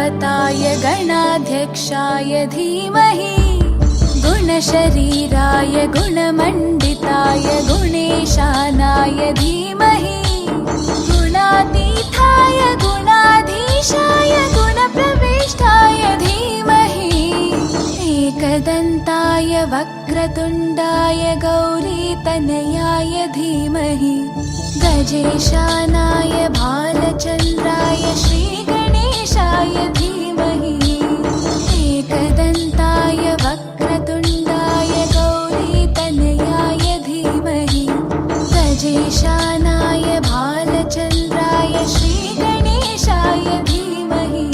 गणनायकाय गणाध्यक्षाय धीमहि गुणशरीराय गुणमण्डिताय गुणेशानाय धीमहि गुणातीताय गुणाधीशाय गुणप्रविष्टाय धीमहि एकदन्ताय वक्रतुण्डाय गौरीतनयाय धीमहि गजेशानाय भालचन्द्राय श्रीगणेशाय धीमहि एकदन्ताय वक्रतुण्डाय गौरीतनयाय धीमहि गजेशानाय भालचन्द्राय श्रीगणेशाय धीमहि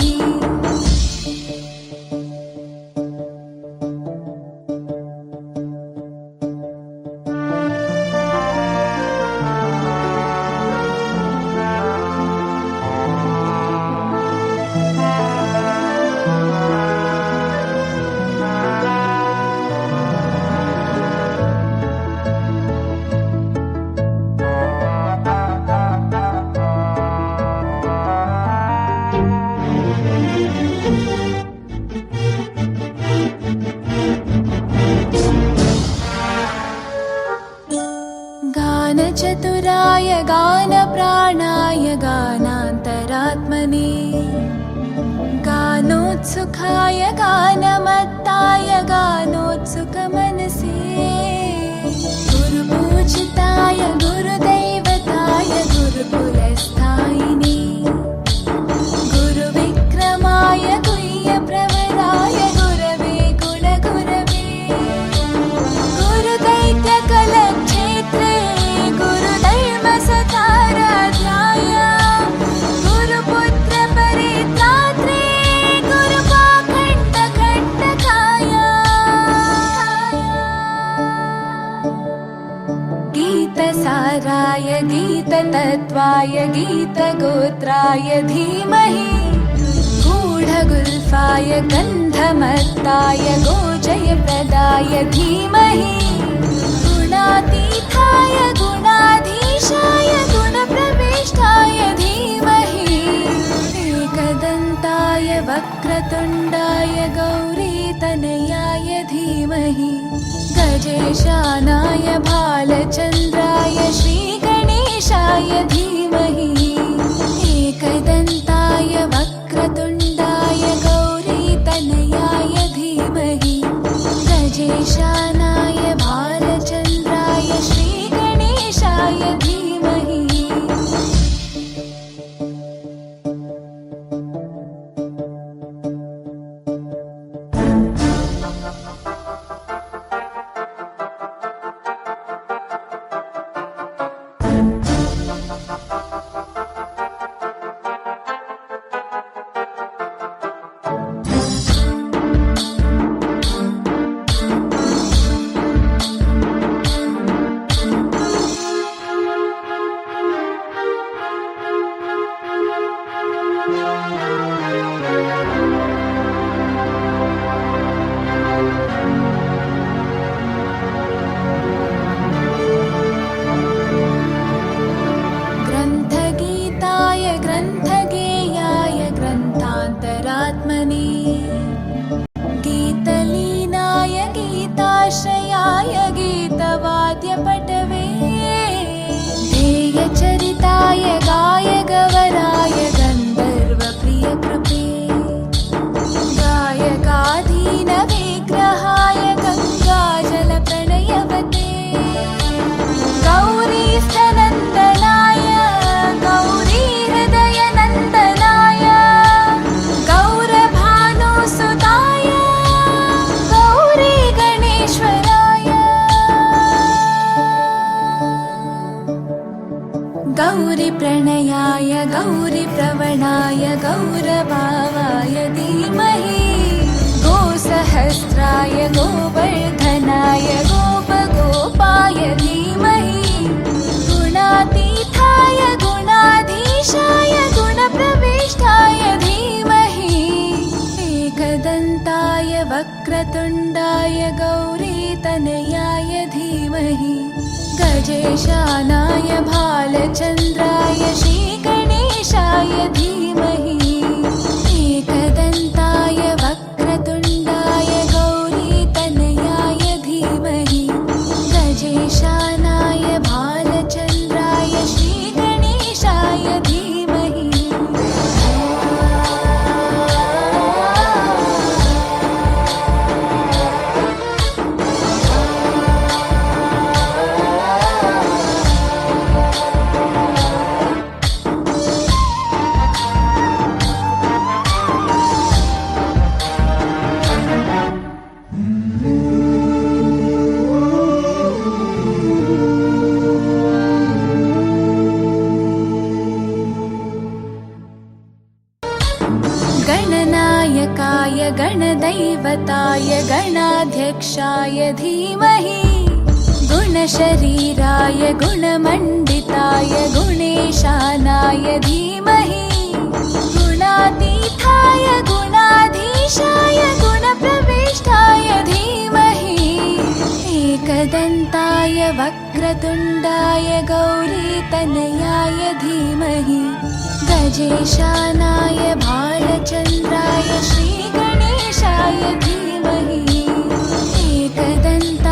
गानचतुराय गानप्राणाय गानान्तरात्मने गानोत्सुकाय गानमत्ताय गानोत्सुकमनसे गुरुपूजिताय गुरुदैवताय गुरुकुलस्थायिने गुरुविक्रमाय गुह्यप्रवराय गुरवे गुणगुरवे गुरुदैत्यकलक्षेत्रे गुरुधर्मसताराध्याय गुरुपुत्रपरित्रात्रे गुरुपाखण्डखण्डकाय गीतसाराय गीततत्त्वाय गीतगोत्राय धीमहि गूढगुल्फाय गन्धमत्ताय गोजयप्रदाय धीमहि गुणातीताय गुणाधीशाय गुणप्रविष्टाय धीमहि एकदन्ताय वक्रतुण्डाय गौरीतनयाय धीमहि गजेशानाय भालचन्द्राय श्रीगणेशाय धीमहि एकदन्ताय वक्रतुण्डाय गौरीतनयाय धीमहि गजेशानाय भालचन्द्राय श्रीगणेशाय धीमहि ग्रन्थगीताय ग्रन्थगेयाय ग्रन्थान्तरात्मने गीतलीनाय गीताश्रयाय गीतवाद्यपटवे ध्येयचरिताय गायगवराय गन्धर्वप्रियकृपे गायकाधीनविग्रहाय गङ्गाजलप्रणयवते गौरीस्थनन्दनाय गौरीहृदयनन्दनाय गौरभानुसुताय गौरीगणेश्वराय गौरीप्रणयाय गौरीप्रवणाय गौरभावाय धीमहि गोसहस्राय गोवर्धनाय गोपगोपाय धीमहि गुणातीताय गुणाधीशाय गुणप्रविष्टाय धीमहि एकदन्ताय वक्रतुण्डाय गौरीतनयाय धीमहि गजेशानाय भालचन्द्राय श्रीगणेशाय धीमहि एकदन्ताय गजेशानाय भालचन्द्राय श्रीगणेशाय धीमहि गणनायकाय गणदैवताय गणाध्यक्षाय धीमहि गुणशरीराय गुणमण्डिताय गुणेशानाय धीमहि गुणातीताय गुणाधीशाय गुणप्रविष्टाय धीमहि एकदन्ताय वक्रतुण्डाय गौरीतनयाय धीमहि गजेशानाय भालचन्द्राय श्रीगणेशाय धीमहि एकदन्ताय